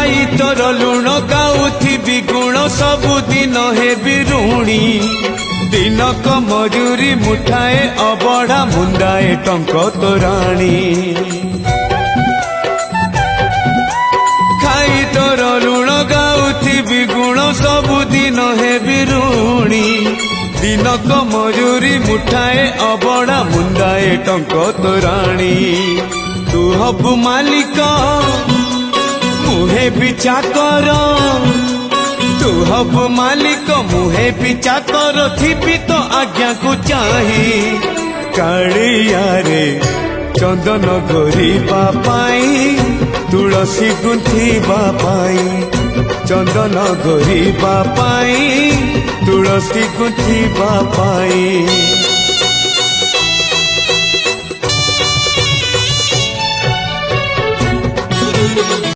खाई तोर लुण गाउथिबि गुण सबुदिन हेबि ऋणी दिनक मजूरी मुठाए अबढ़ा मुंडाए टंक तोराणी खाई तोर लुण गाउथिबि गुण सबुदिन हेबि ऋणी दिनक मजूरी मुठाए अबढ़ा मुंडाए टंक तोराणी तू हबु मालिक मुहे भी चाकर तू हबु मालिक मुहे भी चाकर थिबि तो आज्ञा को चाही कालिया रे चंदन गोरीबा पाई तुलसी गुंथिबा पाई चंदन गोरीबा पाई तुलसी गुंथिबा पाई।